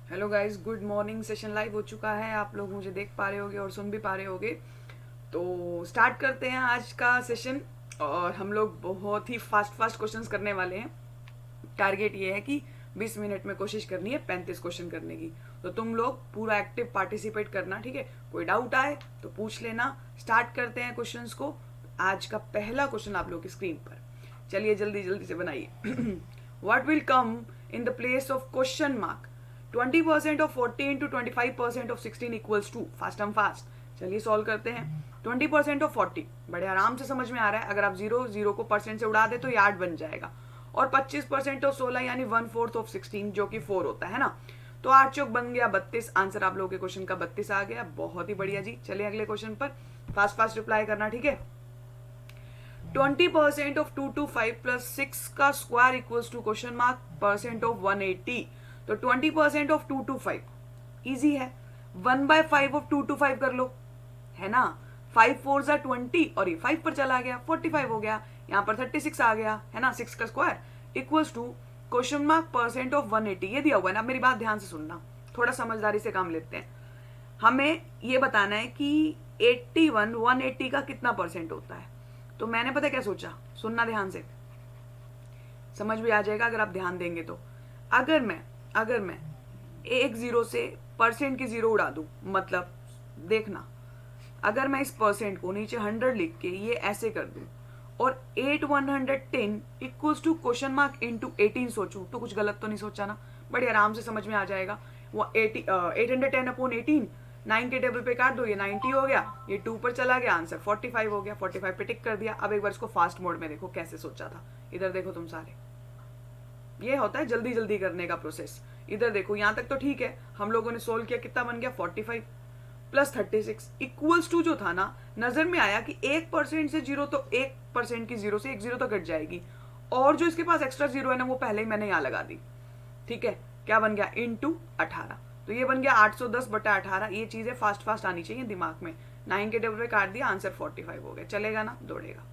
Hello guys, good morning. Session live हो चुका है, आप लोग मुझे देख पा रहे होगे और सुन भी पा रहे होगे। तो स्टार्ट करते हैं आज का सेशन। और हम लोग बहुत ही फास्ट फास्ट क्वेश्चंस करने वाले हैं। टारगेट ये है कि 20 मिनट में कोशिश करनी है 35 क्वेश्चन करने की। तो तुम लोग पूरा एक्टिव पार्टिसिपेट करना, ठीक है। कोई डाउट आए तो पूछ लेना। स्टार्ट करते हैं क्वेश्चंस को। आज का पहला क्वेश्चन आप लोग की स्क्रीन पर। चलिए जल्दी जल्दी से बनाइए। What will come in the place of question mark? 20% of 40 into 25% of 16 equals to, fast हम फास्ट। चलिए सॉल्व करते हैं। 20% ऑफ 40 बड़े आराम से समझ में आ रहा है। अगर आप जीरो जीरो को परसेंट से उड़ा दे तो ये 8 बन जाएगा। और 25% ऑफ 16 यानी 1/4 ऑफ 16 जो कि 4 होता है ना। तो 8 चौक बन गया 32। आंसर आप लोगों के क्वेश्चन का 32 आ गया। बहुत ही बढ़िया जी। चलिए अगले क्वेश्चन पर फास्ट फास्ट रिप्लाई करना, ठीक है। 20% ऑफ 225 प्लस 6 का square equals to question mark percent of 180। तो 20% ऑफ 225 इजी है। 1/5 ऑफ 225 कर लो, है ना। 5 4 जा 20 और ये 5 पर चला गया, 45 हो गया। यहाँ पर 36 आ गया, है ना। 6 का square equals to question mark percent of 180। ये दिया हुआ है ना। मेरी बात ध्यान से सुनना, थोड़ा समझदारी से काम लेते हैं। हमें ये बताना है कि 81 180 का कितना परसेंट होता है। तो मैंने पता क्या सोचा, सुनना ध्यान से, समझ भी आ जाएगा अगर आप ध्यान देंगे तो। अगर मैं एक जीरो से परसेंट की जीरो उड़ा दूं, मतलब देखना, अगर मैं इस परसेंट को नीचे 100 लिख के ये ऐसे कर दूं और 8110 equals to question mark into 18 सोचूं, तो कुछ गलत तो नहीं सोचा ना। बड़े आराम से समझ में आ जाएगा। वो 810 अपॉन 18, 9 के टेबल पे काट दो, ये 90 हो गया, ये 2 पर चला गया, आंसर 45 हो गया। 45 पे टिक कर दिया। अब एक बार इसको फास्ट मोड में देखो कैसे सोचा था। इधर देखो तुम सारे, ये होता है जल्दी जल्दी करने का प्रोसेस। इधर देखो, यहां तक तो ठीक है। हम लोगों ने सोल्व किया, कितना बन गया 45 प्लस 36 इक्वल्स टू, जो था ना, नजर में आया कि 1% से जीरो, तो 1% की जीरो से एक जीरो तो कट जाएगी। और जो इसके पास एक्स्ट्रा जीरो है ना, वो पहले ही मैंने यहां लगा दी, ठीक है। क्या बन गया इंटू 18। तो ये बन गया 810/18। ये चीजें फास्ट फास्ट आनी चाहिए दिमाग में। 9 के टेबल पे काट दिया, आंसर 45 हो गया। चलेगा ना, दौड़ेगा,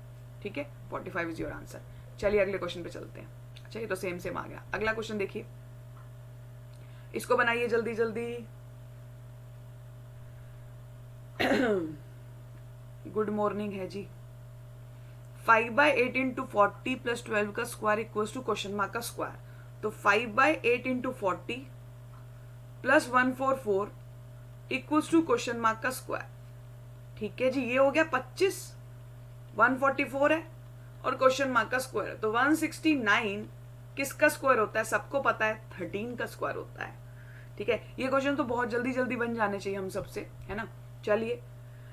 ठीक है। 45 इज योर आंसर। चलिए अगले क्वेश्चन पे चलते हैं। अच्छा, ये तो सेम सेम आ गया। अगला क्वेश्चन देखिए, इसको बनाइए जल्दी जल्दी। गुड मॉर्निंग है जी। 5/8 इंटू 40 प्लस 12 का square equals to question mark का स्क्वायर। तो 5/8 into 40 plus 144 equals to question mark का स्क्वायर, ठीक है जी। ये हो गया 25, 144 है और क्वेश्चन मार्क का स्क्वायर। तो 169 किसका स्क्वायर होता है? सबको पता है 13 का स्क्वायर होता है, ठीक है। ये क्वेश्चन तो बहुत जल्दी जल्दी बन जाने चाहिए हम सबसे, है ना। चलिए,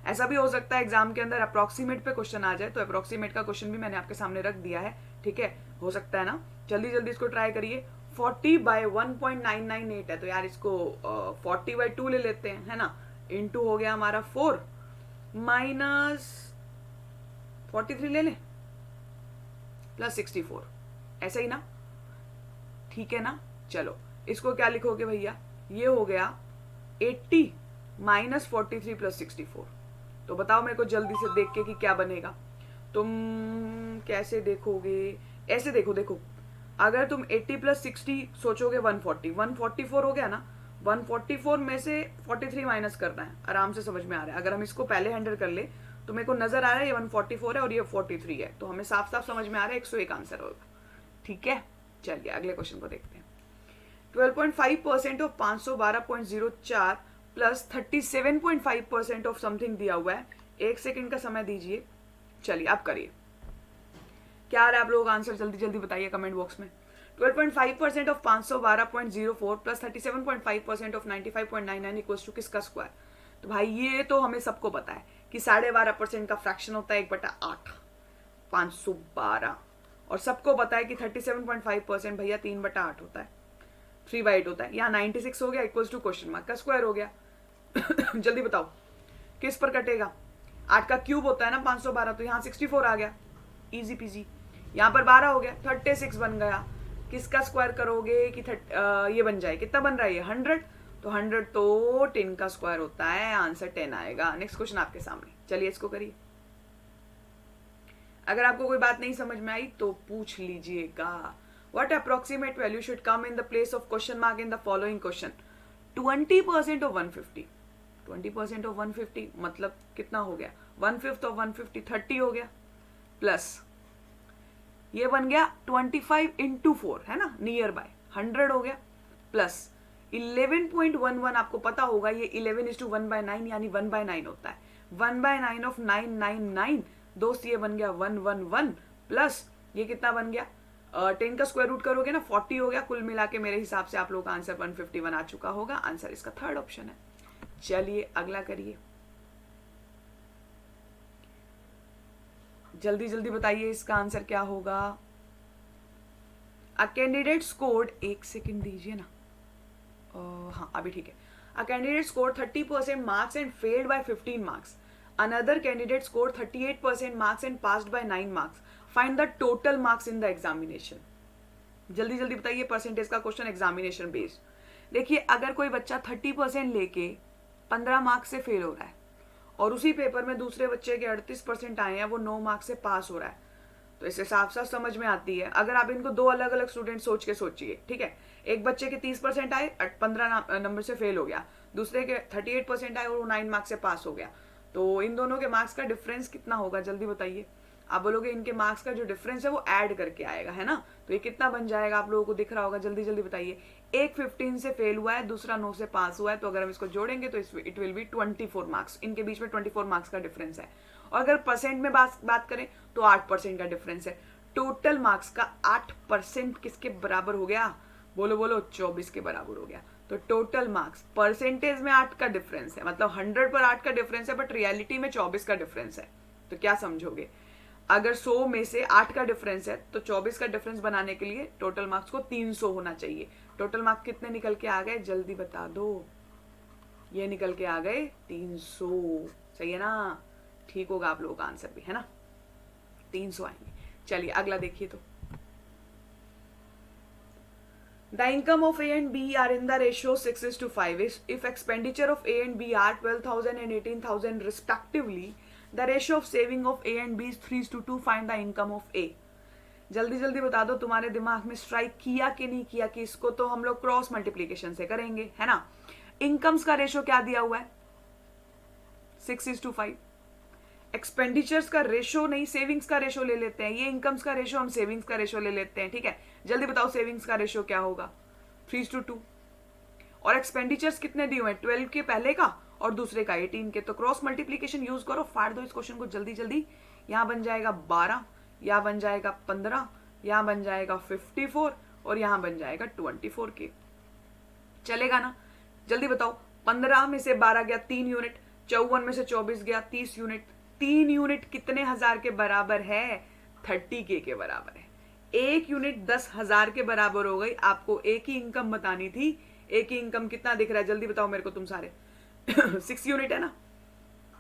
ऐसा भी हो सकता है एग्जाम के अंदर अप्रोक्सीमेट पे क्वेश्चन आ जाए, तो अप्रोक्सीमेट का क्वेश्चन भी मैंने आपके सामने रख दिया है, ठीक है। हो सकता है ना। जल्दी जल्दी इसको ट्राई करिए। 40/1.998 है, तो यार इसको 40/2 ले लेते हैं, है ना। इंटू हो गया हमारा 4 माइनस 43 ले लें प्लस 64, ऐसा ही ना, ठीक है ना। चलो इसको क्या लिखोगे भैया, ये हो गया 80 माइनस 43 प्लस 64। तो बताओ मेरे को जल्दी से देख के कि क्या बनेगा। तुम कैसे देखोगे? ऐसे देखो, देखो, अगर तुम 80 प्लस 60 सोचोगे 140, 144 हो गया ना। 144 में से 43 माइनस करना है, आराम से समझ में आ रहा है। अगर हम इसको पहले हैंडल कर ले तो मेरे को नजर आ रहा है ये 144 है और ये 43 है, तो हमें साफ साफ समझ में आ रहा है 101 आंसर होगा, ठीक है। चलिए अगले क्वेश्चन को देखते हैं। 12.5% ऑफ 512.04 प्लस 37.5% ऑफ समथिंग दिया हुआ है। 1 सेकंड का समय दीजिए। चलिए अब करिए, क्या आ रहा है आप लोग आंसर, जल्दी जल्दी बताइए कमेंट बॉक्स में। 12.5% of 512.04 plus 37.5% of 95.99 equals to किसका स्क्वायर? तो भाई ये तो हमें सबको पता है कि 12.5% का फ्रैक्शन होता है 1/8, 512। और सबको पता है कि 37.5% भैया 3/8 होता है, 3/8 होता है। यहाँ 96 हो गया इक्वल्स टू क्वेश्चन मार्क का स्क्वायर हो गया। जल्दी बताओ किस पर कटेगा? 8 का क्यूब होता है ना 512, तो यहाँ 64 आ गया, इजी पीजी। यहाँ पर 12 हो गया, 36 बन गया। किसका स्क्वायर करोगे कि ये बन जाए, कितना बन रहा है ये 100, तो 100 तो 10 का स्क्वायर होता है, आंसर 10 आएगा। नेक्स्ट क्वेश्चन आपके सामने, चलिए इसको करिए। अगर आपको कोई बात नहीं समझ में आई तो पूछ लीजिएगा। What approximate value should come in the place of question mark in the following question? 20% of 150, 20% of 150 मतलब कितना हो गया, 1/5 ऑफ 150 30 हो गया, प्लस ये बन गया 25 इंटू 4 है ना, नियर बाय 100 हो गया, प्लस 11.11 आपको पता होगा ये 11:1/9 यानी 1/9 होता है, 1/9 ऑफ 999 दोस्त ये बन गया 111, प्लस ये कितना बन गया 10 का स्क्वायर रूट करोगे ना 40 हो गया, कुल मिला के मेरे हिसाब से आप लोग का आंसर 151 आ चुका होगा। आंसर इसका थर्ड ऑप्शन है। चलिए अगला करिए, जल्दी जल्दी बताइए इसका आंसर क्या होगा। अ कैंडिडेट स्कोर्ड, एक सेकेंड दीजिए ना, हाँ अभी ठीक है। A candidate score 30% marks and failed by 15 marks, another candidate score 38% marks and passed by 9 marks, find the total marks in the examination. जल्दी जल्दी बताइए, परसेंटेज का क्वेश्चन, एग्जामिनेशन बेस्ड। देखिए अगर कोई बच्चा 30% लेके 15 मार्क्स से फेल हो रहा है और उसी पेपर में दूसरे बच्चे के 38% आए हैं, वो 9 मार्क्स से पास हो रहा है, तो इससे साफ साफ समझ में आती है। अगर आप इनको दो अलग अलग स्टूडेंट सोच के सोचिए, ठीक है, एक बच्चे के 30% आए 15 नंबर से फेल हो गया, दूसरे के 38% आए और वो 9 मार्क्स से पास हो गया, तो इन दोनों के मार्क्स का डिफरेंस कितना होगा जल्दी बताइए। आप बोलोगे इनके मार्क्स का जो डिफरेंस है वो ऐड करके आएगा, है ना, तो ये कितना बन जाएगा आप लोगों को दिख रहा होगा, जल्दी जल्दी बताइए। एक 15 से फेल हुआ है, दूसरा 9 से पास हुआ है, तो अगर हम इसको जोड़ेंगे तो इट विल बी 24 मार्क्स, इनके बीच में 24 मार्क्स का डिफरेंस है। और अगर परसेंट में बात करें तो 8% का डिफरेंस है। टोटल मार्क्स का 8% किसके बराबर हो गया, बोलो बोलो, 24 के बराबर हो गया। तो टोटल मार्क्स परसेंटेज में 8 का डिफरेंस है, मतलब 100 पर 8 का डिफरेंस है, बट रियलिटी में 24 का डिफरेंस है। तो क्या समझोगे, अगर 100 में से 8 का डिफरेंस है तो 24 का डिफरेंस बनाने के लिए टोटल मार्क्स को 300 होना चाहिए। टोटल मार्क्स कितने निकल के आ गए जल्दी बता दो, ये निकल के आ गए 300, सही है ना, ठीक होगा आप लोगों का आंसर भी, है ना, 300 आएंगे। चलिए अगला देखिए, तो the income of A and B are in the ratio 6:5. If expenditure of A and B are 12,000 and 18,000 respectively, the ratio of saving of A and B is 3:2. Find the income of A. जल्दी जल्दी बता दो, तुम्हारे दिमाग में strike किया कि नहीं किया कि इसको तो हम लोग क्रॉस मल्टीप्लीकेशन से करेंगे, है ना। इनकम्स का रेशो क्या दिया हुआ है 6:5। एक्सपेंडिचर्स का रेशो नहीं, सेविंग्स का रेशो ले लेते हैं, ये इनकम्स का रेशो, हम सेविंग्स का रेशो ले लेते हैं, ठीक है। जल्दी बताओ सेविंग्स का रेशो क्या होगा 3:2। और एक्सपेंडिचर्स कितने दिए हुए हैं 12 के पहले का और दूसरे का 18 के, तो क्रॉस मल्टीप्लीकेशन यूज करो, फाड़ दो इस क्वेश्चन को जल्दी जल्दी। यहां बन जाएगा 12, यहां बन जाएगा 15, यहां बन जाएगा 54 और यहां बन जाएगा 24 के, चलेगा ना। जल्दी बताओ, 15 में से 12 गया 3 यूनिट, 54 में से 24 गया 30 यूनिट, 3 यूनिट कितने हजार के बराबर है 30K के बराबर है। एक यूनिट 10,000 के बराबर हो गई। आपको एक ही इनकम बतानी थी, एक ही इनकम कितना दिख रहा है जल्दी बताओ मेरे को तुम सारे 6 यूनिट है ना,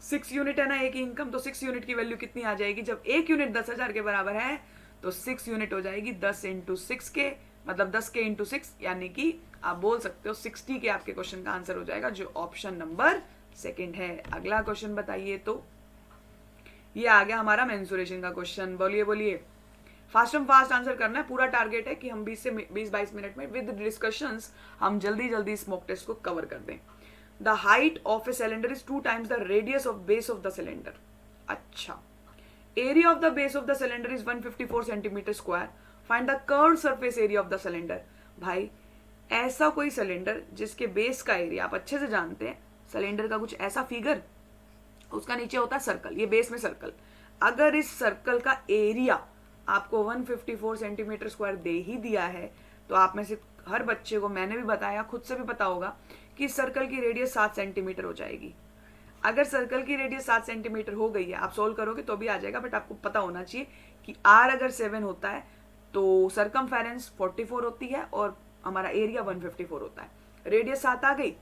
6 यूनिट है ना एक ही इनकम, तो 6 यूनिट की वैल्यू कितनी आ जाएगी, जब एक यूनिट 10,000 के बराबर है तो 6 यूनिट हो जाएगी 10 इंटू 6 के, मतलब 10 के इंटू 6, यानी कि आप बोल सकते हो 60 के आपके क्वेश्चन का आंसर हो जाएगा, जो ऑप्शन नंबर 2 है। अगला क्वेश्चन बताइए, तो ये आ गया हमारा मेंसुरेशन का क्वेश्चन। बोलिए बोलिए, फास्ट एंड फास्ट आंसर करना है, पूरा टारगेट है कि हम 20 से 22 मिनट में विद डिस्कशंस हम जल्दी जल्दी स्मोक टेस्ट को कवर कर दें। The height of a cylinder is 2 times the radius of base of the cylinder. अच्छा, area of the base of the cylinder is 154 centimetre square, find the curved surface area of the cylinder. भाई ऐसा कोई cylinder जिसके base का area आप अच्छे से जानते हैं, सिलेंडर का कुछ ऐसा फिगर, उसका नीचे होता है सर्कल, ये बेस में सर्कल, अगर इस सर्कल का एरिया आपको 154 सेंटीमीटर स्क्वायर दे ही दिया है, तो आप में से हर बच्चे को, मैंने भी बताया, खुद से भी पता होगा कि सर्कल की रेडियस 7 सेंटीमीटर हो जाएगी। अगर सर्कल की रेडियस 7 सेंटीमीटर हो गई है, आप सोल्व करोगे तो भी आ जाएगा, बट आपको पता होना चाहिए कि आर अगर 7 होता है तो सरकमफेरेंस 44 होती है और हमारा एरिया 154 होता है। रेडियस 7 आ गई,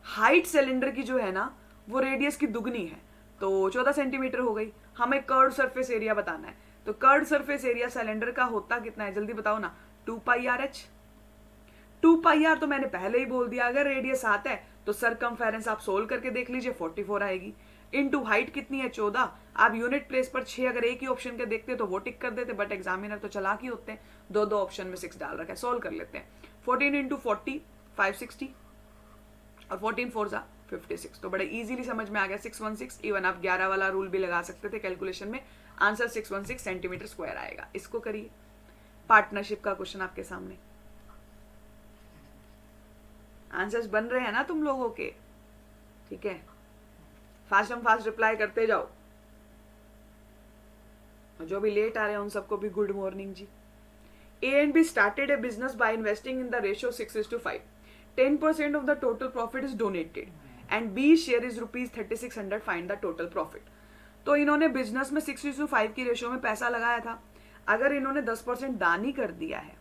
हाइट सिलेंडर की जो है ना वो रेडियस की दुगनी है, तो 14 सेंटीमीटर हो गई। हमें कर्व्ड सरफेस एरिया बताना है, तो कर्व्ड सरफेस एरिया सिलेंडर का होता कितना है जल्दी बताओ ना, 2πr/h। 2πr तो मैंने पहले ही बोल दिया, अगर रेडियस 7 है तो सरकमफेरेंस आप सोल्व करके देख लीजिए 44 आएगी, इनटू हाइट कितनी है 14। आप यूनिट प्लेस पर 6 अगर एक ही ऑप्शन के देखते तो वो टिक कर देते, बट एग्जामिनर तो चालाक ही होते हैं, दो ऑप्शन में 6 डाल रखा है, सोल्व कर लेते हैं। 14 इंटू 40 560, और 14 4 जा 56। तो बड़े इजीली समझ में आ गया 616। इवन आप 11 वाला रूल भी लगा सकते थे कैलकुलेशन में, आंसर 616 सेंटीमीटर स्क्वायर आएगा। इसको करिए, पार्टनरशिप का क्वेश्चन आपके सामने। आंसर्स बन रहे हैं ना तुम लोगों के? ठीक है, फास्ट एंड फास्ट रिप्लाई करते जाओ। जो भी लेट आ रहे हैं उन सबको भी गुड मॉर्निंग जी। A and B started a business by investing in the ratio 6:5. 10% of the total profit is donated and B's share is rupees 3600. Find the total profit. तो इन्होंने बिजनेस में 6:5 की रेशियो में पैसा लगाया था। अगर इन्होंने 10% दान ही कर दिया है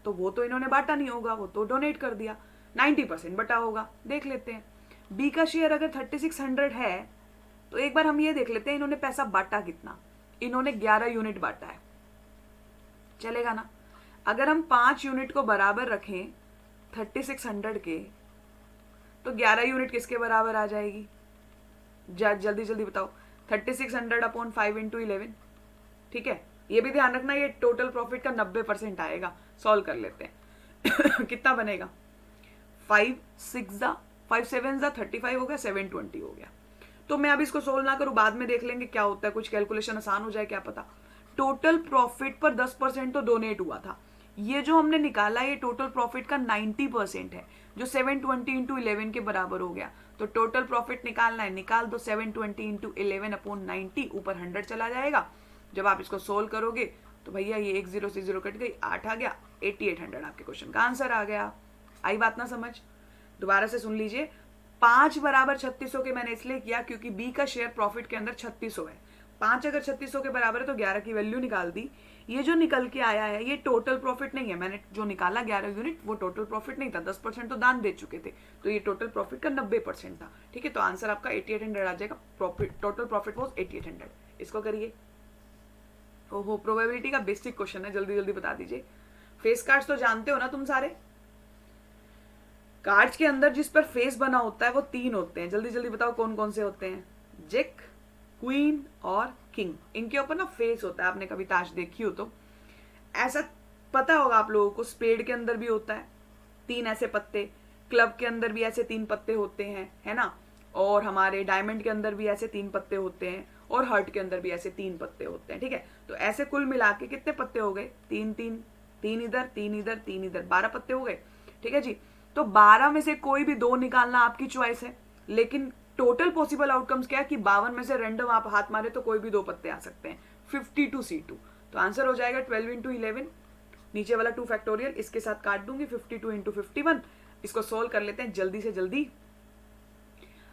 तो वो तो इन्होंने बांटा नहीं होगा, वो तो डोनेट कर दिया, 90% बटा होगा। देख लेते हैं बी का शेयर अगर 3600 है तो एक बार हम ये देख लेते हैं इन्होंने पैसा बांटा कितना। इन्होंने 11 यूनिट बांटा है, चलेगा ना? अगर हम 5 यूनिट को बराबर रखें 3600 के तो 11 यूनिट किसके बराबर आ जाएगी? जल्दी जल्दी बताओ। 3600 अपॉन 5 इंटू 11। ठीक है, ये भी ध्यान रखना ये टोटल प्रॉफिट का 90% आएगा। सॉल्व कर लेते हैं कितना बनेगा? 5 7 जा 35 हो गया, 720 हो गया। तो मैं अब इसको सोल्व ना करूं, बाद में देख लेंगे क्या होता है, कुछ कैलकुलेशन आसान हो जाए क्या पता। टोटल प्रॉफिट पर 10% तो डोनेट हुआ था। ये जो हमने निकाला ये टोटल प्रॉफिट का 90% है, जो 720 इंटू 11 के बराबर हो गया। तो टोटल प्रॉफिट निकालना है, निकाल दो 720 इंटू 11 अपॉन 90, ऊपर 100 चला जाएगा। जब आप इसको सोल्व करोगे तो भैया ये 1 0 से 0 कट गई, 8 आ गया, 8800 आपके क्वेश्चन का आंसर आ गया। आई बात ना समझ? दोबारा से सुन लीजिए। 5 बराबर 3600 के मैंने इसलिए किया क्योंकि बी का शेयर प्रॉफिट के अंदर 3600 है। 5 अगर 3600 के बराबर है तो 11 की वैल्यू निकाल दी। ये जो निकल के आया है ये टोटल प्रॉफिट नहीं है, मैंने जो निकाला 11 यूनिट वो टोटल प्रॉफिट नहीं था, 10% तो दान दे चुके थे, तो ये टोटल प्रॉफिट का 90% था। ठीक है, तो आंसर आपका 8800 आ जाएगा। Profit total profit was 8800। इसको करिए। ओहो, प्रोबेबिलिटी का बेसिक क्वेश्चन है, जल्दी जल्दी बता दीजिए। फेस कार्ड्स तो जानते हो ना तुम सारे? कार्ड्स के अंदर जिस पर फेस बना होता है वो 3 होते हैं। जल्दी जल्दी बताओ कौन कौन से होते हैं? जेक, क्वीन और किंग। इनके ऊपर ना फेस होता है। आपने कभी ताश देखी हो तो ऐसा पता होगा आप लोगों को। स्पेड के अंदर भी होता है 3 ऐसे पत्ते, क्लब के अंदर भी ऐसे 3 पत्ते होते हैं, है ना? और हमारे डायमंड के अंदर भी ऐसे 3 पत्ते होते हैं, और हार्ट के अंदर भी ऐसे 3 पत्ते होते हैं। ठीक है, तो ऐसे कुल मिला के कितने पत्ते हो गए? 3 3, 3 इधर 3 इधर 3 इधर, 12 पत्ते हो गए। ठीक है जी, तो 12 में से कोई भी 2 निकालना आपकी चॉइस है, लेकिन टोटल पॉसिबल आउटकम्स क्या है कि 52 में से रैंडम आप हाथ मारे तो कोई भी 2 पत्ते आ सकते हैं। 52 C2, तो आंसर हो जाएगा 12 इंटू 11, नीचे वाला 2 फैक्टोरियल इसके साथ काट दूंगी, 52 इंटू 51। इसको सोल्व कर लेते हैं जल्दी से जल्दी।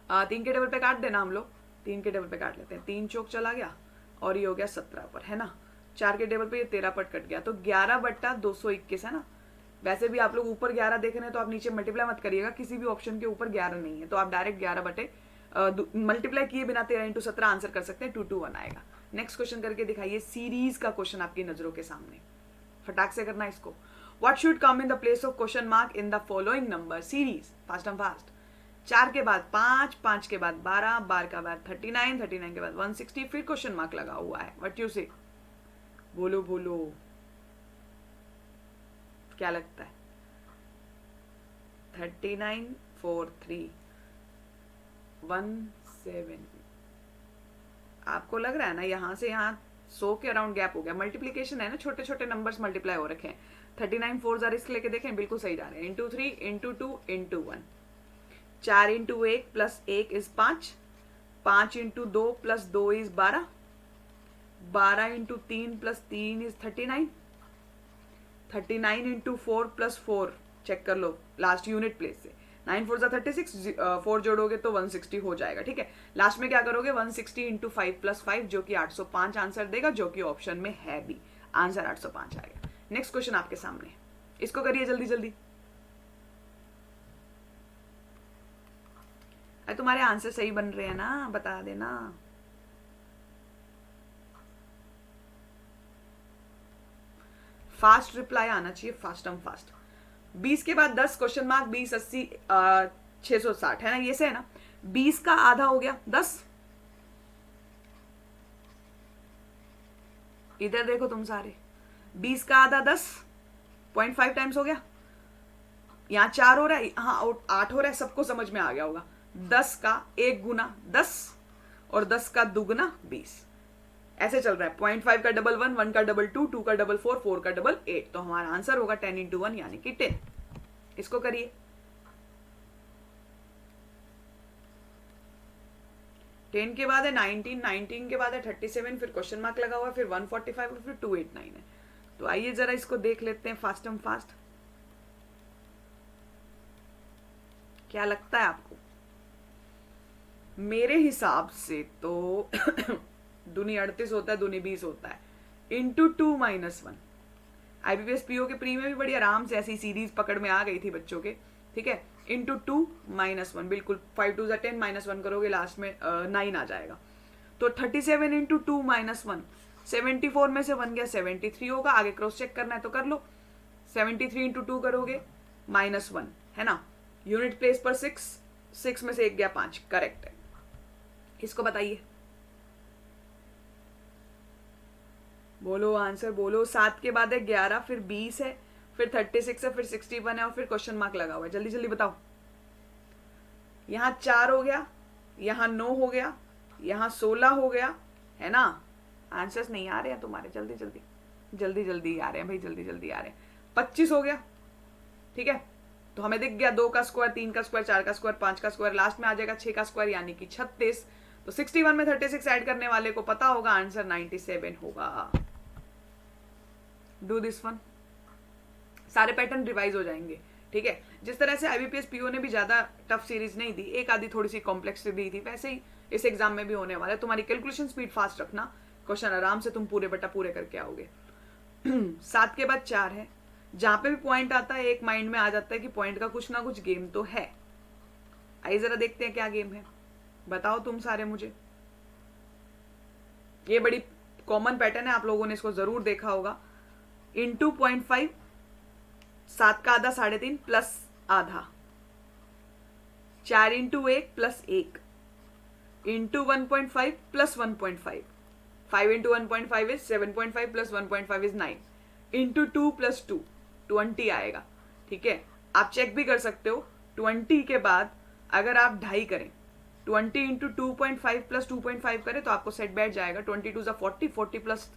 3 के टेबल पे काट देना, हम लोग 3 के टेबल पे काट लेते हैं। 3 चौक चला गया और ये हो गया 17 पर, है ना? 4 के टेबल पे ये 13 पर कट गया, तो 11/221 है ना? वैसे भी आप लोग ऊपर 11 देख रहे हैं तो आप नीचे मल्टीप्लाई मत करिएगा, किसी भी ऑप्शन के ऊपर 11 नहीं है, तो आप डायरेक्ट 11 बटे मल्टीप्लाई किए बिना 13 इंटू 17 आंसर कर सकते हैं। 221 आएगा। नेक्स्ट क्वेश्चन करके दिखाइए। सीरीज का क्वेश्चन आपकी नजरों के सामने, फटाक से करना इसको। What should come in the place of question mark in the following number series? Fast and fast. 4 के बाद 5, 5 के बाद 12, 12 के बाद 39, 39 के बाद 160, फिर क्वेश्चन मार्क लगा हुआ है। व्हाट यू से? बोलो बोलो, क्या लगता है? 39 4 3 1 7। आपको लग रहा है ना यहां से यहां 100 के अराउंड गैप हो गया। मल्टीप्लीकेशन है ना, छोटे छोटे नंबर्स मल्टीप्लाई हो रखे हैं। 39 4 जार रिस्क लेके देखें, बिल्कुल सही जा रहे हैं। Into 3 into 2 into 1, 4 into 1 plus 1 is 5, 5 into 2 plus 2 is 12, 12 into 3 plus 3 is 39, 39 into 4 plus 4 check कर लो लास्ट यूनिट प्लेस से। 9 4 36, 4 जोड़ोगे तो 160 हो जाएगा। ठीक है, लास्ट में क्या करोगे? 160 इंटू 5 प्लस 5 जो कि 805 आंसर देगा, जो कि ऑप्शन में है भी। आंसर 805 आएगा। नेक्स्ट क्वेश्चन आपके सामने, इसको करिए जल्दी जल्दी। अरे तुम्हारे आंसर सही बन रहे हैं ना, बता देना। फास्ट रिप्लाई आना चाहिए, फास्ट एंड फास्ट। 20 के बाद 10 क्वेश्चन मार्क, 20 80 660 है ना, ये से है ना? 20 का आधा हो गया 10, इधर देखो तुम सारे, 20 का आधा 10, 0.5 टाइम्स हो गया। यहाँ 4 हो रहा है, हाँ 8 हो रहा है, सबको समझ में आ गया होगा। 10 का 1 गुना 10 और 10 का दुगुना 20, ऐसे चल रहा है। 0.5 का डबल 1, 1 का डबल 2, 2 का डबल 4, 4 का डबल 8। तो हमारा आंसर होगा 10 इंटू 1 यानी कि 10। इसको करिए। 10 के बाद है 19, 19 के बाद है 37, फिर क्वेश्चन मार्क लगा हुआ है, फिर 145 और फिर 289 है। तो आइए जरा इसको देख लेते हैं फास्ट एंड फास्ट। क्या लगता है आपको? मेरे हिसाब से तो दूनी 38 होता है, दूनी 20 होता है, इंटू 2 माइनस 1। IBPS PO के प्री में भी बड़ी आराम से ऐसी सीरीज पकड़ में आ गई थी बच्चों के, ठीक है। इंटू 2 माइनस 1, बिल्कुल 5 2 10, माइनस 1 करोगे लास्ट में 9 आ जाएगा। तो 37 इंटू 2 माइनस 1, 74 में से 1 गया 73 होगा। आगे क्रॉस चेक करना है तो कर लो। 73 इंटू 2 करोगे -1, है ना। यूनिट प्लेस पर 6, 6 में से 1 गया 5, करेक्ट है। इसको बताइए, बोलो आंसर बोलो। 7 के बाद है 11, फिर 20 है, फिर 36 है, फिर 61 है और फिर क्वेश्चन मार्क लगा हुआ है। जल्दी जल्दी बताओ। यहां 4 हो गया, यहां 9 हो गया, यहां 16 हो गया, है ना। आंसर्स नहीं आ रहे हैं तुम्हारे, जल्दी जल्दी जल्दी जल्दी आ रहे हैं भाई, जल्दी जल्दी आ रहे हैं। 25 हो गया, ठीक है। तो हमें दिख गया 2 का स्क्वायर, 3 का स्क्वायर, 4 का स्क्वायर, 5 का स्क्वायर, लास्ट में आ जाएगा 6 का स्क्वायर यानी कि 36। तो 61 में 36 ऐड करने वाले को पता होगा आंसर 97 होगा। डू दिस वन, सारे पैटर्न रिवाइज हो जाएंगे, ठीक है। जिस तरह से IBPS PO ने भी ज्यादा टफ सीरीज नहीं दी, एक आधी थोड़ी सी कॉम्प्लेक्स दी थी, वैसे ही इस एग्जाम में भी होने वाला है। तुम्हारी कैलकुलेशन स्पीड फास्ट रखना, क्वेश्चन आराम से तुम पूरे बटा पूरे करके आओगे। 7 के बाद 4 है, जहां पे भी पॉइंट आता है एक माइंड में आ जाता है कि पॉइंट का कुछ ना कुछ गेम तो है। आइए जरा देखते हैं क्या गेम है, बताओ तुम सारे मुझे। ये बड़ी कॉमन पैटर्न है, आप लोगों ने इसको जरूर देखा होगा। इंटू 0.5, 7 का आधा 3.5 प्लस आधा, 4 into 1 plus 1, into 1.5 plus 1.5, 5 into 1.5 is 7.5 plus 1.5 is 9, into 2 plus 2 20 आएगा, ठीक है। आप चेक भी कर सकते हो, 20 के बाद अगर आप 2.5 करें, 20 इंटू 2.5 प्लस 2.5 करें तो आपको सेट बैठ जाएगा 22 ज़ा 40, 40 प्लस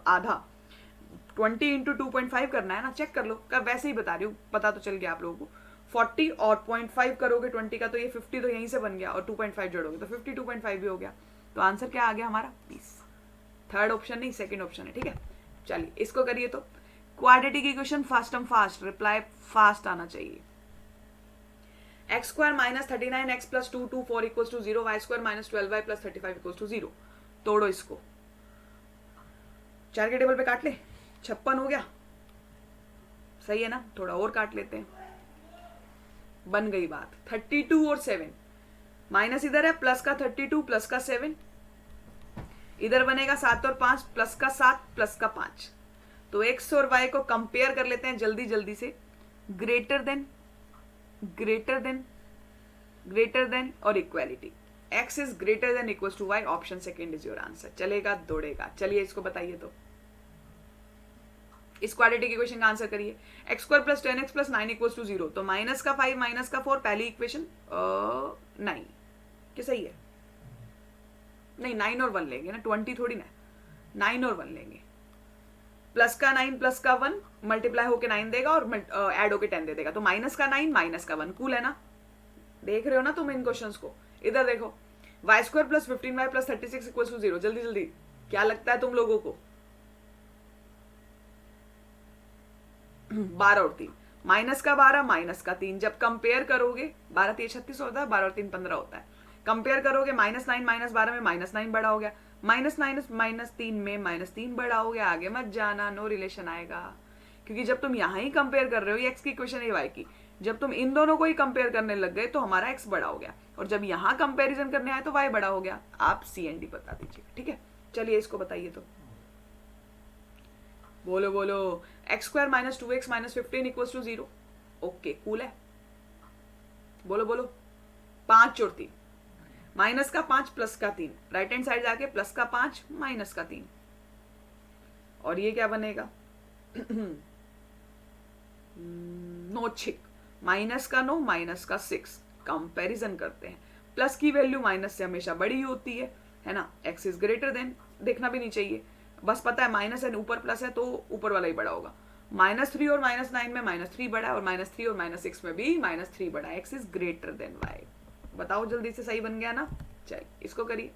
आधा, 20 इंटू 2.5 करना है ना, चेक कर लो। कर वैसे ही बता रही हूँ, पता तो चल गया आप लोगों को। 40 और 0.5 करोगे 20 का तो ये 50 तो यहीं से बन गया, और 2.5 जोड़ोगे तो 52.5 भी हो गया। तो आंसर क्या आ गया हमारा 20। थर्ड ऑप्शन नहीं, सेकंड ऑप्शन है, ठीक है। चलिए इसको करिए। तो quadratic equation fast and fast, reply fast आना चाहिए। X square minus 39 x plus 2 2 4 equals to 0, y square minus 12 y plus 35 equals to 0। तोड़ो इसको, 4 के टेबल पे काट ले, 56 हो गया, सही है ना। थोड़ा और काट लेते हैं, बन गई बात। 32 और 7, माइनस इधर है, प्लस का 32 प्लस का 7, इधर बनेगा 7 और 5 प्लस का 7 प्लस का 5। तो एक्स और वाई को कंपेयर कर लेते हैं जल्दी जल्दी से। Greater than, greater than, greater than और equality. X is greater than equals to Y, option second is your answer. चलेगा दौड़ेगा। चलिए इसको बताइए। तो इस क्वाड्रेटिक इक्वेशन का आंसर करिए। X square plus 10x plus 9 equals to 0। तो माइनस का 5 माइनस का 4, पहली इक्वेशन 9 क्या सही है? नहीं, 9 और 1 लेंगे ना, 20 थोड़ी ना, 9 और 1 लेंगे। प्लस का 9 प्लस का 1 मल्टीप्लाई होके 9 देगा और ऐड होके 10 दे देगा। तो माइनस का 9 माइनस का 1, कूल है ना। देख रहे हो ना तुम इन क्वेश्चंस को। इधर देखो, y square plus 15y plus 36 equals to 0। जल्दी जल्दी, क्या लगता है तुम लोगों को? 12 और 3, माइनस का 12 माइनस का 3, जब कंपेयर करोगे 12 3 36 होता है, 12 और 3 15 होता है। कंपेयर करोगे -9 -12 में -9 बड़ा हो गया, -9 में -3 बड़ा हो गया। आगे मत जाना, नो रिलेशन आएगा, क्योंकि जब तुम यहां ही कंपेयर कर रहे हो एक्स की इक्वेशन है वाई की, जब तुम इन दोनों को ही कंपेयर करने लग गए तो हमारा एक्स बड़ा हो गया, और जब यहां कंपेरिजन करने आए तो वाई बड़ा हो गया। आप सी एंड डी बता दीजिए, ठीक है। चलिए इसको बताइए। तो बोलो बोलो, x square minus 2x minus 15 equals to 0। Okay, cool है। बोलो बोलो, 5 और 3, माइनस का 5 प्लस का 3, राइट हैंड साइड जाके प्लस का 5 माइनस का 3, और ये क्या बनेगा? नो छिक, माइनस का 9, माइनस का 6, कंपैरिजन करते हैं। प्लस की वैल्यू माइनस से हमेशा बड़ी होती है ना। एक्स इज ग्रेटर देन, देखना भी नहीं चाहिए, बस पता है माइनस है ऊपर प्लस है तो ऊपर वाला ही बड़ा होगा। -3 और -9 में -3 बड़ा है और -3 और -6 में भी -3 बड़ा है। X is greater than y. बताओ जल्दी से, सही बन गया ना। चलिए इसको करिए।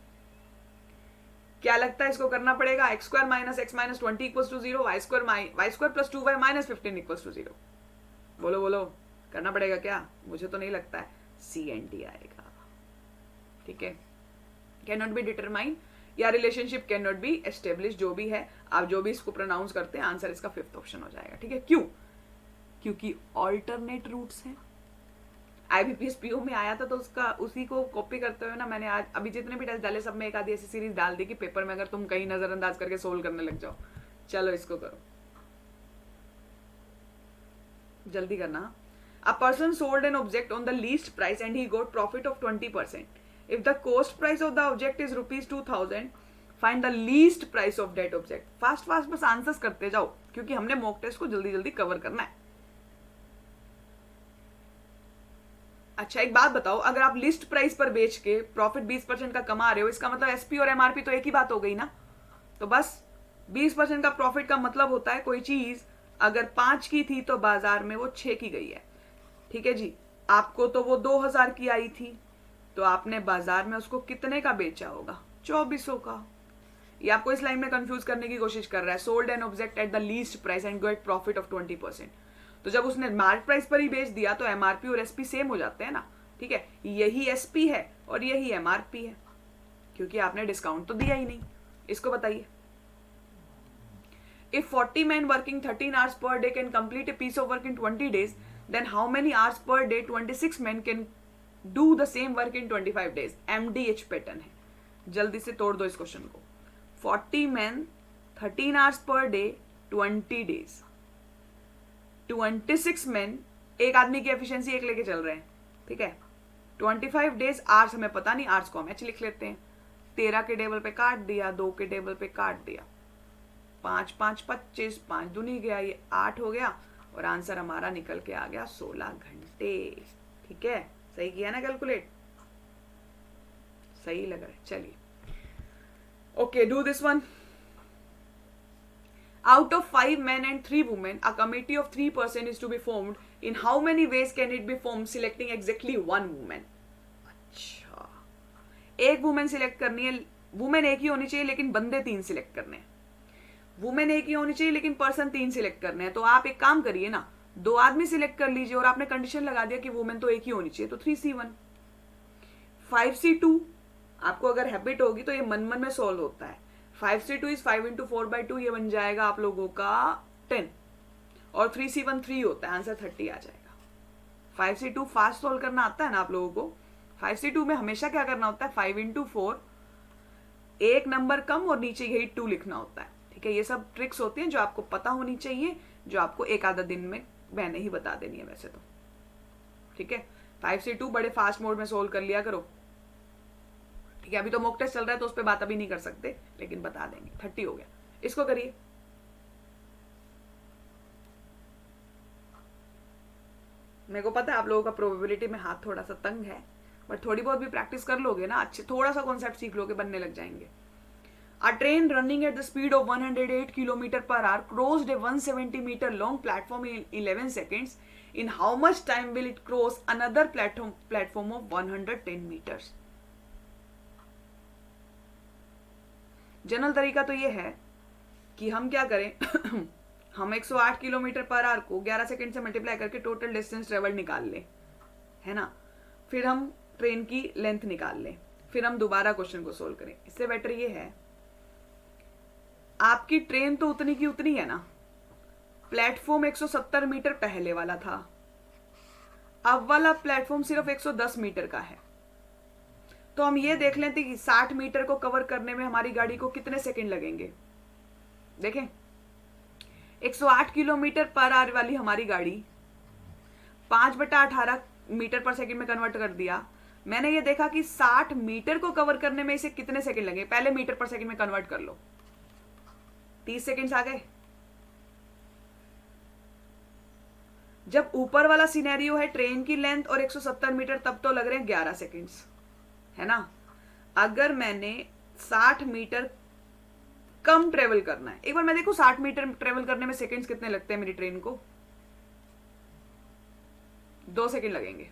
क्या लगता है इसको करना पड़ेगा? x² - x - 20 = 0, y² + 2y - 15 = 0। बोलो बोलो, करना पड़ेगा क्या? मुझे तो नहीं लगता है। सी एंड डी आएगा। ठीक है, कैन नॉट बी डिटरमाइन या relationship can not be establish, जो भी है आप जो भी इसको प्रोनाउंस करते हैं, आंसर इसका 5th ऑप्शन हो जाएगा। ठीक है, क्यों? क्योंकि ऑल्टरनेट रूट्स हैं। IBPS PO में आया था तो उसका उसी को कॉपी करते हुए ना मैंने आज अभी जितने भी टेस्ट डाले सब में एक आधी ऐसी सीरीज डाल दी कि पेपर में अगर तुम कहीं नजरअंदाज करके सोल्व करने लग जाओ। चलो इसको करो, जल्दी करना। A person sold an object on the least price and he got profit of 20%. If the cost price of the object is ₹2000, find the least price of that object. Fast fast बस answers करते जाओ क्योंकि हमने mock test को जल्दी जल्दी cover करना है। अच्छा एक बात बताओ, अगर आप लिस्ट प्राइस पर बेच के प्रॉफिट 20% का कमा रहे हो, इसका मतलब एसपी और एमआरपी तो एक ही बात हो गई ना। तो बस 20% का प्रॉफिट का मतलब होता है कोई चीज अगर 5 की थी तो बाजार में वो 6 की गई है। ठीक है जी, आपको तो वो 2000 की आई थी तो आपने बाजार में उसको कितने का बेचा होगा? 2400 का। ये आपको इस लाइन में कंफ्यूज करने की कोशिश कर रहा है। Sold an object at the least price and gate profit of 20%। तो जब उसने मार्क प्राइस पर ही बेच दिया तो एमआरपी और एसपी सेम हो जाते हैं ना। ठीक है, यही एसपी है और यही एमआरपी है क्योंकि आपने डिस्काउंट तो दिया ही नहीं। इसको बताइए। If 40 men working 13 hours per day can complete a piece of work in 20 days, then how many hours per day 26 men can do the same work in 25 days? MDH pattern है, जल्दी से तोड़ दो इस क्वेश्चन को। 40 men 13 hours per day 20 days, 26 men, एक आदमी की एफिशिएंसी एक लेके चल रहे हैं। ठीक है, 25 days, आवर्स हमें पता नहीं, आवर्स को हम एच लिख लेते हैं। 13 के टेबल पे काट दिया, 2 के टेबल पे काट दिया, 5 5 25, 5 दूनी गया, ये 8 हो गया और आंसर हमारा निकल के आ गया 16 घंटे। ठीक है, सही किया ना कैलकुलेट? सही लग रहा है। चलिए okay, do this one. Out of 5 men and 3 women, a committee of 3 persons is to be formed. In how many ways can it be formed? Selecting exactly 1 woman. अच्छा, एक वुमेन सिलेक्ट करनी है। Women एक ही होनी चाहिए लेकिन बंदे 3 select करने हैं। वुमेन एक ही होनी चाहिए लेकिन पर्सन 3 सिलेक्ट करने हैं। तो आप एक काम करिए ना, 2 आदमी सिलेक्ट कर लीजिए और आपने कंडीशन लगा दिया कि वुमेन तो एक ही होनी चाहिए, तो 3C1। 5C2 आपको अगर हैबिट होगी तो ये मन मन में सॉल्व होता है। 5C2 इज 5 × 4/2, ये बन जाएगा आप लोगों का 10 और 3C1 3 होता है, आंसर 30 आ जाएगा। 5C2 फास्ट सॉल्व करना आता है ना आप लोगों को। 5C2 में हमेशा क्या करना होता है? 5 × 4, एक नंबर कम और नीचे यही 2 लिखना होता है। ठीक है, ये सब ट्रिक्स होती हैं जो आपको पता होनी चाहिए, जो आपको एक आधा दिन में मैंने ही बता देनी है वैसे तो। ठीक है, 5C2 बड़े फास्ट मोड में सोल्व कर लिया करो। ठीक है, अभी तो मॉक टेस्ट चल रहा है तो उस पर बात अभी नहीं कर सकते, लेकिन बता देंगे। 30 हो गया, इसको करिए। मेरे को पता है आप लोगों का प्रोबेबिलिटी में हाथ थोड़ा सा तंग है, बट थोड़ी बहुत भी प्रैक्टिस कर लोगे ना, अच्छे थोड़ा सा कॉन्सेप्ट सीख लोगे, बनने लग जाएंगे। A train running at the speed of 108 km/h crossed a 170 meter long platform in 11 seconds. In how much time will it cross another platform of 110 meters? General तरीका तो ये है कि हम क्या करें हम 108 km/h को 11 सेकेंड से मल्टीप्लाई करके टोटल डिस्टेंस ट्रेवल निकाल लें, है ना। फिर हम ट्रेन की लेंथ निकाल लें, फिर हम दोबारा क्वेश्चन को सोल्व करें। इससे बेटर ये है, आपकी ट्रेन तो उतनी की उतनी है ना। प्लेटफॉर्म 170 मीटर पहले वाला था, अब वाला प्लेटफॉर्म सिर्फ 110 मीटर का है। तो हम ये देख लेते कि 60 मीटर को कवर करने में हमारी गाड़ी को कितने सेकंड लगेंगे। देखें, 108 km/h वाली हमारी गाड़ी 5/18 मीटर पर सेकंड में कन्वर्ट कर दिया। मैंने ये देखा कि 60 मीटर को कवर करने में इसे कितने सेकंड लगे। पहले मीटर पर सेकंड में कन्वर्ट कर लो, 30 सेकंड्स आ गए। जब ऊपर वाला सिनेरियो है ट्रेन की लेंथ और 170 मीटर, तब तो लग रहे हैं 11 सेकेंड्स, है ना। अगर मैंने 60 मीटर कम ट्रेवल करना है, एक बार मैं देखू 60 मीटर ट्रेवल करने में सेकेंड्स कितने लगते हैं मेरी ट्रेन को, 2 सेकेंड लगेंगे,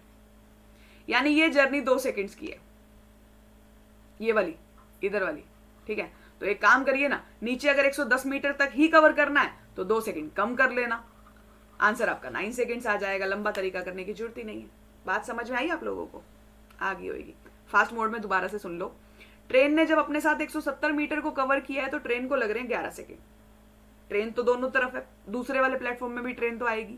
यानी ये जर्नी 2 सेकेंड्स की है, ये वाली, इधर वाली, ठीक है। तो एक काम करिए ना, नीचे अगर 110 मीटर तक ही कवर करना है तो 2 सेकेंड कम कर लेना, आंसर आपका 9 सेकेंड्स आ जाएगा। लंबा तरीका करने की जरूरत ही नहीं है। बात समझ में आई आप लोगों को? आ गई होगी। फास्ट मोड में दोबारा से सुन लो। ट्रेन ने जब अपने साथ 170 मीटर को कवर किया है तो ट्रेन को लग रहे हैं 11 सेकेंड। ट्रेन तो दोनों तरफ है, दूसरे वाले प्लेटफॉर्म में भी ट्रेन तो आएगी।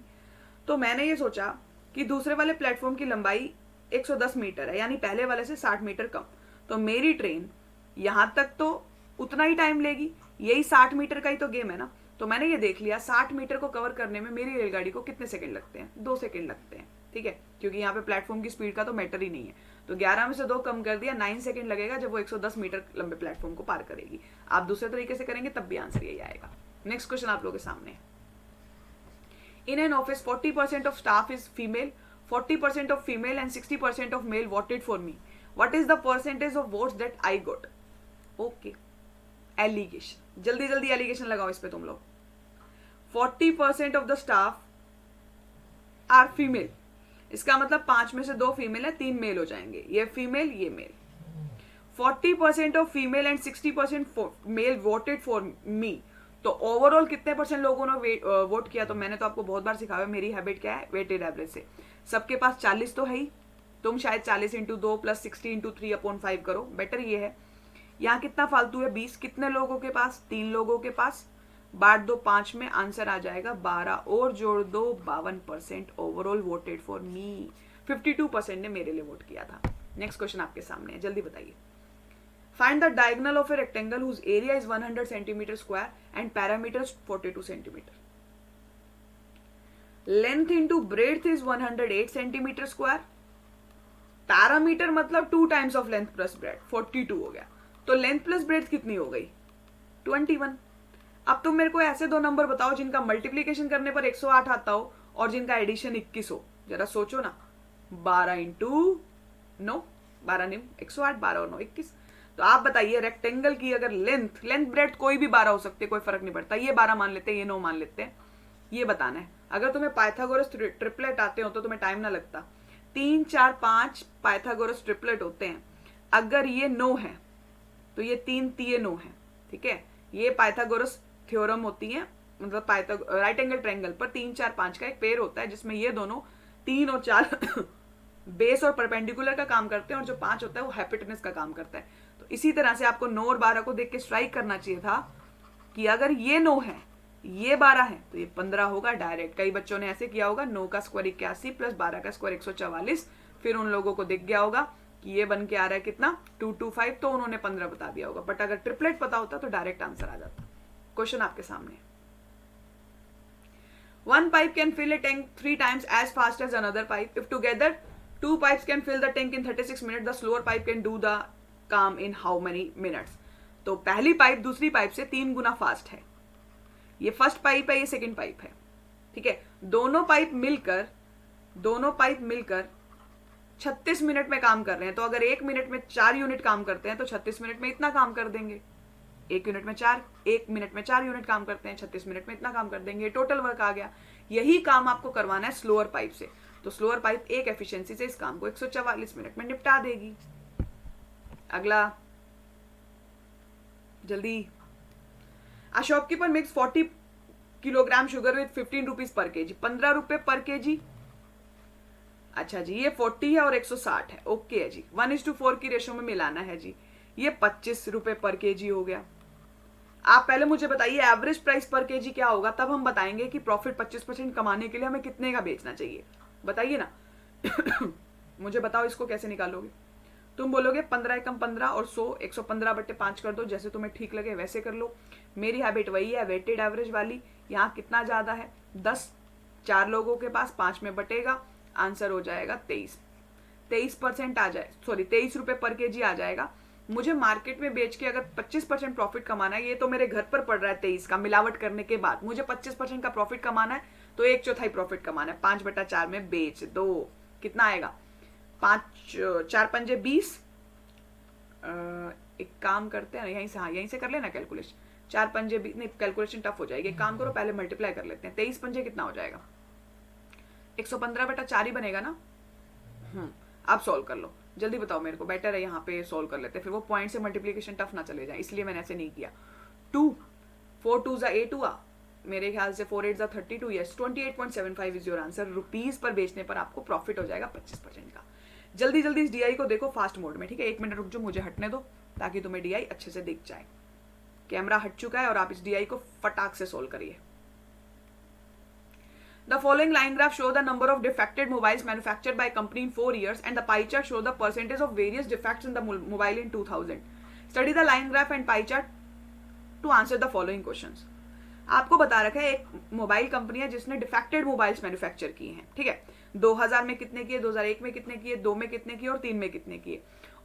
तो मैंने ये सोचा कि दूसरे वाले प्लेटफॉर्म की लंबाई 110 मीटर है, यानी पहले वाले से 60 मीटर कम, तो मेरी ट्रेन यहां तक तो उतना ही टाइम लेगी, यही 60 मीटर का ही तो गेम है ना। तो मैंने ये देख लिया 60 मीटर को कवर करने में मेरी रेलगाड़ी को कितने सेकंड लगते हैं, 2 सेकंड लगते हैं, ठीक है, क्योंकि यहाँ पे प्लेटफॉर्म की स्पीड का तो मैटर ही नहीं है। तो 11 में से 2 कम कर दिया, 9 सेकंड लगेगा जब वो 110 मीटर लंबे प्लेटफॉर्म को पार करेगी। आप दूसरे तरीके से करेंगे तब भी आंसर यही आएगा। नेक्स्ट क्वेश्चन आप लोगों के सामने। In an office 40% of staff is female, 40% of female and 60% of male voted for me, what is the percentage of votes that I got? Okay, allegation, जल्दी जल्दी एलिगेशन लगाओ इस पे तुम लोग। 40% of the staff are female, इसका मतलब 5 में से 2 फीमेल है, 3 मेल हो जाएंगे, ये फीमेल ये male. 40% of female and 60% male voted for me, तो ओवरऑल कितने परसेंट लोगों ने वोट किया? तो मैंने तो आपको बहुत बार सिखाया, मेरी हैबिट क्या है, वेटेड एवरेज से। सबके पास 40 तो है ही, तुम शायद 40 × 2 + 60 × 3/5 करो, बेटर ये है। यहाँ कितना फालतू है, 20, कितने लोगों के पास? 3 लोगों के पास, बांट दो 5 में, आंसर आ जाएगा 12, और जोड़ दो 52% ओवरऑल वोटेड फॉर मी, 52% ने मेरे लिए वोट किया था। नेक्स्ट क्वेश्चन आपके सामने है, जल्दी बताइए। Find the diagonal of a rectangle whose area is 100 centimetre square and perimeter 42 centimetre, length into breadth is 108 centimetre square, perimeter मतलब 2 times of length plus breadth, 42 हो गया, तो लेंथ प्लस ब्रेड्थ कितनी हो गई? 21। अब तुम मेरे को ऐसे 2 नंबर बताओ जिनका मल्टीप्लीकेशन करने पर 108 आता हो और जिनका एडिशन 21 हो, जरा सोचो ना। 12 × 9, 12 नहीं 108, 12 और 9 21। तो आप बताइए रेक्टेंगल की अगर लेंथ ब्रेड्थ कोई भी 12 हो सकते, कोई फर्क नहीं पड़ता, ये 12 मान लेते हैं, ये 9 मान लेते हैं, ये बताना है। अगर तुम्हें पाइथागोरस ट्रिपलेट आते हो तो तुम्हें टाइम ना लगता। 3, 4, 5 पाइथागोरस ट्रिपलेट होते हैं। अगर ये 9 है तो ये 3 ये 9 है, ठीक है। ये पाइथागोरस थ्योरम होती है, मतलब राइट एंगल ट्रायंगल पर 3, 4, 5 का एक पेयर होता है जिसमें ये दोनों 3 और 4 बेस और परपेंडिकुलर का काम करते हैं और जो 5 होता है वो हाइपोटेनस का काम करता है। तो इसी तरह से आपको 9 और 12 को देख के स्ट्राइक करना चाहिए था कि अगर ये 9 है ये 12 है तो ये 15 होगा डायरेक्ट। कई बच्चों ने ऐसे किया होगा, 9 का स्क्वायर 81 प्लस 12 का स्क्वायर 144, फिर उन लोगों को दिख गया होगा कि ये बन के आ रहा है कितना 225, तो उन्होंने 15 बता दिया होगा। बट अगर ट्रिपलेट पता होता तो डायरेक्ट आंसर आ जाता। क्वेश्चन आपके सामने। One pipe can fill a tank 3 times as fast as another pipe. If together 2 pipes can fill the tank in 36 minutes, the slower pipe can do the काम in how many minutes? तो पहली pipe दूसरी pipe से 3 गुना fast है। ये first pipe है, ये second pipe है, ठीक है। दोनों पाइप मिलकर 36 मिनट में काम कर रहे हैं। तो अगर 1 मिनट में 4 यूनिट काम करते हैं तो 36 मिनट में इतना काम कर देंगे। 1 मिनट में 4 यूनिट काम करते हैं, 36 मिनट में इतना काम कर देंगे। टोटल वर्क आ गया। यही काम आपको करवाना है स्लोअर पाइप से। तो स्लोअर पाइप एक एफिशिएंसी से इस काम को 144 मिनट में निपटा देगी। अगला जल्दी। A shopkeeper makes 40 kilogram sugar with 15 rupees per KG, 15 रुपए पर केजी। अच्छा जी, ये 40 है और 160 है, ओके है जी। 1:4 की रेशो में मिलाना है जी। ये 25 रुपए पर केजी हो गया। आप पहले मुझे बताइए एवरेज प्राइस पर केजी क्या होगा, तब हम बताएंगे कि प्रॉफिट 25% कमाने के लिए हमें कितने का बेचना चाहिए। बताइए ना। मुझे बताओ इसको कैसे निकालोगे। तुम बोलोगे 15 एकम 15 और 100 115/5 कर दो, जैसे तुम्हें ठीक लगे वैसे कर लो। मेरी हैबिट वही है, वेटेड एवरेज वाली। यहाँ कितना ज्यादा है, 10, 4 लोगों के पास 5 में बटेगा, आंसर हो जाएगा 23% आ जाए, सॉरी 23 रुपए पर केजी आ जाएगा। मुझे मार्केट में बेच के अगर 25% प्रॉफिट कमाना है, ये तो मेरे घर पर पड़ रहा है 23 का, मिलावट करने के बाद मुझे 25% का प्रॉफिट कमाना है, तो 1/4 प्रॉफिट कमाना है, 5/4 में बेच दो। कितना आएगा? 5×4=20। एक काम करते हैं यहीं से, हाँ यहीं से कर लेना कैलकुलेशन। 4×5=20, नहीं कैलकुलेशन टफ हो जाएगी, एक काम करो पहले मल्टीप्लाई कर लेते हैं। 23×5 कितना हो जाएगा? 115/4 ही बनेगा ना। आप सॉल्व कर लो, जल्दी बताओ मेरे को, बेटर है यहाँ पे सॉल्व कर लेते हैं, फिर वो पॉइंट से मल्टीप्लीकेशन टफ ना चले जाए, इसलिए मैंने ऐसे नहीं किया। 2 4 2 8 हुआ, मेरे ख्याल से 4 8 32। Yes, 28.75 is your answer. Rupees per बेचने पर आपको प्रॉफिट हो जाएगा 25% का। जल्दी जल्दी इस डीआई को देखो फास्ट मोड में, ठीक है? 1 मिनट रुक जाओ, मुझे हटने दो ताकि तुम्हें डीआई अच्छे से दिख जाए। कैमरा हट चुका है और आप इस डीआई को फटाक से सोल्व करिए। The following line graph show the number of defected mobiles manufactured by company in 4 years and the pie chart show the percentage of various defects in the mobile in 2000. Study the line graph and pie chart to answer the following questions. आपको बता रखा है एक mobile company है जिसने defected mobiles manufacture किए हैं, ठीक है? 2000 में कितने किए, 2001 में कितने किए, 2 में कितने किए और 3 में कितने किए,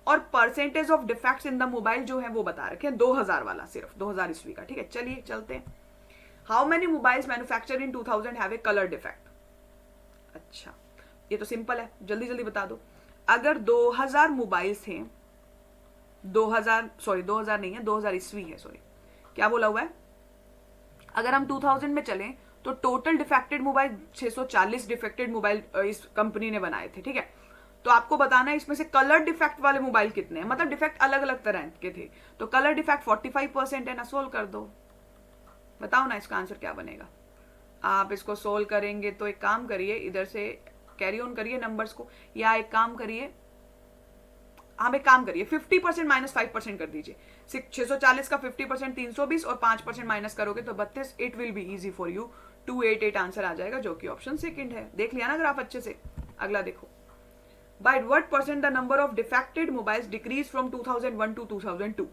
और percentage of defects in the mobile जो है वो बता रखे हैं 2000 वाला, सिर्फ 2000 ईस्वी का, ठीक है? चलिए चलते हैं। How many mobiles manufactured in 2000 have a colour defect? अच्छा, ये तो सिंपल है, जल्दी जल्दी बता दो। अगर 2000 मोबाइल्स हैं, 2000 नहीं है, 2000 ईस्वी है, सॉरी क्या बोला हुआ है? अगर हम 2000 में चलें तो total defected mobile 640 defected mobile इस कंपनी ने बनाए थे, ठीक है? तो आपको बताना है इसमें से कलर डिफेक्ट वाले मोबाइल कितने हैं, मतलब डिफेक्ट अलग अलग तरह के थे। तो कलर डिफेक्ट 45% है ना, सोल्व कर दो, बताओ ना इसका आंसर क्या बनेगा। आप इसको सोल्व करेंगे तो एक काम करिए, इधर से कैरी ऑन करिए नंबर्स को, या एक काम करिए, हम एक काम करिए 50% माइनस 5% कर दीजिए। 640 का 50% 320 और 5% माइनस करोगे तो 32। It will be easy for you. 288 answer आ जाएगा, जो कि ऑप्शन सेकंड है। देख लिया ना ग्राफ अच्छे से? अगला देखो, by what percent the number of defected mobiles decrease from 2001 to 2002?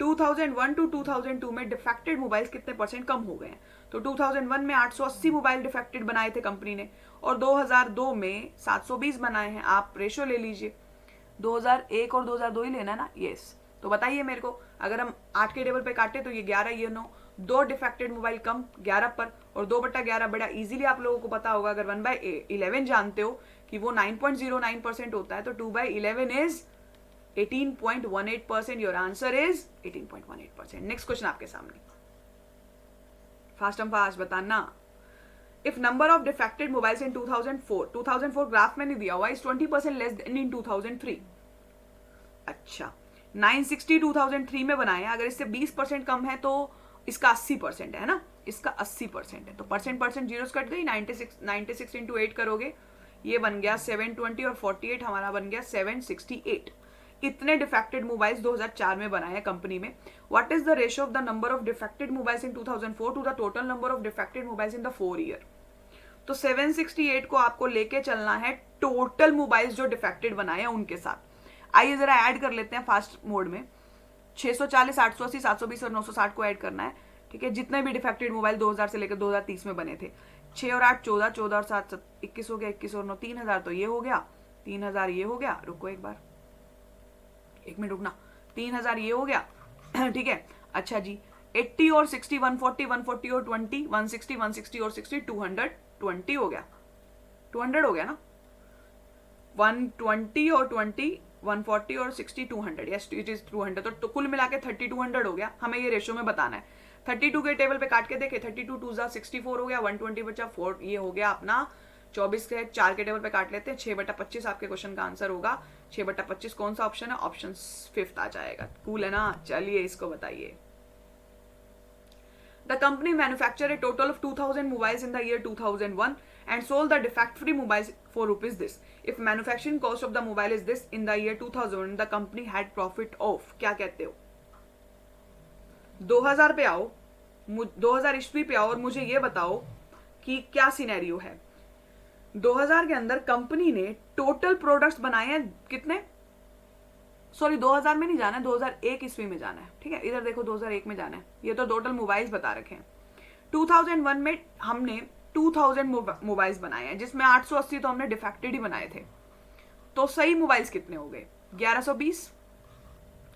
2001 to 2002 में डिफेक्टेड मोबाइल्स कितने परसेंट कम हो गए हैं? तो 2001 में 880 मोबाइल डिफेक्टेड बनाए थे कंपनी ने, और 2002 में 720 बनाए हैं। आप रेशो ले लीजिए, 2001 और 2002 ही लेना ना। यस, तो बताइए मेरे को, अगर हम 8 के टेबल पे काटे तो ये 11, ये 9, 2 डिफेक्टेड मोबाइल कम 11 पर, और 2/11 बड़ा इजीली आप लोगों को पता होगा। अगर 1/11 जानते हो कि वो 9.09% होता है, तो 2/11 is 18.18%। Your answer is 18.18%। Next question आपके सामने, फास्ट एंड फास्ट बताना। If number of defected mobiles in 2004 graph में नहीं दिया हुआ, इज 20% लेस देन इन 2003। अच्छा, 960 2003 में बनाए, अगर इससे 20% कम है तो इसका 80% है ना, इसका 80% है, तो परसेंट जीरोस कट गई। 96 इंटू 8 करोगे, ये बन गया 720, और 48 हमारा बन गया 768। इतने डिफेक्टेड मोबाइल्स 2004 में बनाए हैं कंपनी में। What is the ratio of the number of defected mobiles in 2004 to the total number of defected mobiles in the 4 year? तो 768 को आपको लेके चलना है टोटल मोबाइल्स जो डिफेक्टेड बनाए हैं उनके साथ। आइए जरा ऐड कर लेते हैं फास्ट मोड में। 640, 880, 720 और 960 को ऐड करना है, ठीक है? जितने भी डिफेक्टेड मोबाइल 2000 से लेकर 2030 में बने थे। 6 और 8 14, 14 और 7 21 हो गया, 21 और 9 3000, तो ये हो गया 3000, ये हो गया, रुको एक बार, 1 मिनट रुकना, 3000 ये हो गया, ठीक है? अच्छा जी, 80 और 60 140, 140 और 20 160, 160 और 60 220 हो गया, 200 हो गया ना, 120 और 20 140 और 60 200। Yes, it is 200। तो कुल मिला के 3200 हो गया। हमें ये रेशो में बताना है। 32 के टेबल पे काट के देखे, 32 2 64 हो गया, 120 बचा 4, ये हो गया अपना 24 के 4 के टेबल पे काट लेते हैं, 6/25 आपके क्वेश्चन का आंसर होगा। 6/25 कौन सा ऑप्शन है? ऑप्शन 5 आ जाएगा। कूल है ना? चलिए इसको बताइए। The company manufactured a total of 2000 mobiles in the year 2001 and sold the defect-free mobiles for rupees this. If manufacturing cost of the mobile is this in the year 2000, the company had profit of, क्या कहते हो? 2000 पे आओ, 2000 ईस्वी पे आओ और मुझे ये बताओ कि क्या सिनेरियो है। 2000 के अंदर कंपनी ने टोटल प्रोडक्ट्स बनाए हैं कितने? सॉरी, 2000 में नहीं जाना है, 2001 ईस्वी में जाना है, ठीक है? इधर देखो 2001 में जाना है। ये तो टोटल मोबाइल्स बता रखे हैं। 2001 में हमने 2000 मोबाइल्स बनाए हैं, जिसमें 880 तो हमने डिफेक्टेड ही बनाए थे। तो सही मोबाइल्स कितने हो गए? 1120,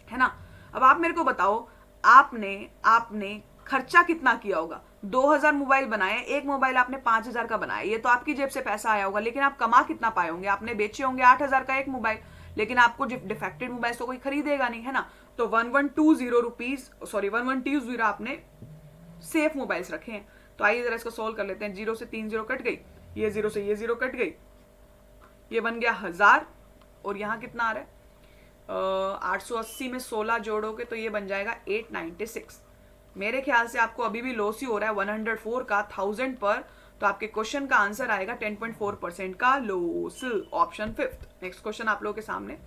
है ना? अब आप मेरे को बताओ, आपने खर्चा कितना किया होगा? 2000 मोबाइल बनाए, एक मोबाइल आपने 5000 का बनाया, ये तो आपकी जेब से पैसा आया होगा, लेकिन आप कमा कितना पाए होंगे? आपने बेचे होंगे 8000 का एक मोबाइल, लेकिन आपको डिफेक्टेड मोबाइल तो कोई खरीदेगा नहीं, है ना? तो 1120 रुपीज, सॉरी 1120 आपने सेफ मोबाइल्स रखे हैं। तो आइए जरा इसको सोल्व कर लेते हैं। 0 से 3 0 कट गई, ये 0 से ये 0 कट गई, ये बन गया 1000, और यहाँ कितना आ रहा है? 880 में 16 जोड़ोगे तो ये बन जाएगा 896। मेरे ख्याल से आपको अभी भी लॉस ही हो रहा है 104 का 1000 पर, तो आपके क्वेश्चन का आंसर आएगा 10.4% का लॉस, ऑप्शन 5। नेक्स्ट क्वेश्चन आप लोगों के सामने,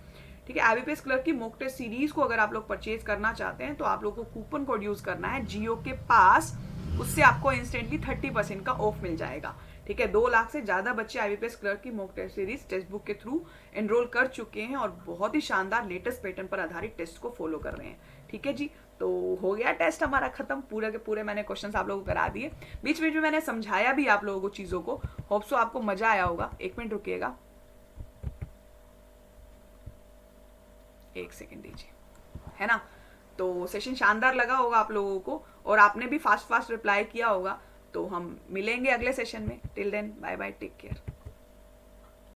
ठीक है। IBPS क्लर्क की मॉक टेस्ट सीरीज को अगर आप लोग परचेज करना चाहते हैं तो आप लोग को कूपन कोड यूज करना है जियो के पास, उससे आपको इंस्टेंटली 30% का ऑफ मिल जाएगा, ठीक है। 2 लाख से ज्यादा बच्चे IBPS क्लर्क की mock test series text book के थ्रू एनरोल कर चुके हैं और बहुत ही शानदार लेटेस्ट पैटर्न पर आधारित टेस्ट को फॉलो कर रहे हैं, ठीक है जी। तो हो गया टेस्ट हमारा खत्म, पूरे के पूरे मैंने क्वेश्चंस आप लोगों को करा दिए, बीच बीच में मैंने समझाया भी आप लोगों को चीजों को। होप सो आपको मजा आया होगा। 1 मिनट रुकिएगा, 1 सेकेंड दीजिए, है ना। तो सेशन शानदार लगा होगा आप लोगों को, और आपने भी फास्ट फास्ट रिप्लाई किया होगा। तो हम मिलेंगे अगले सेशन में। Till then bye bye, take care.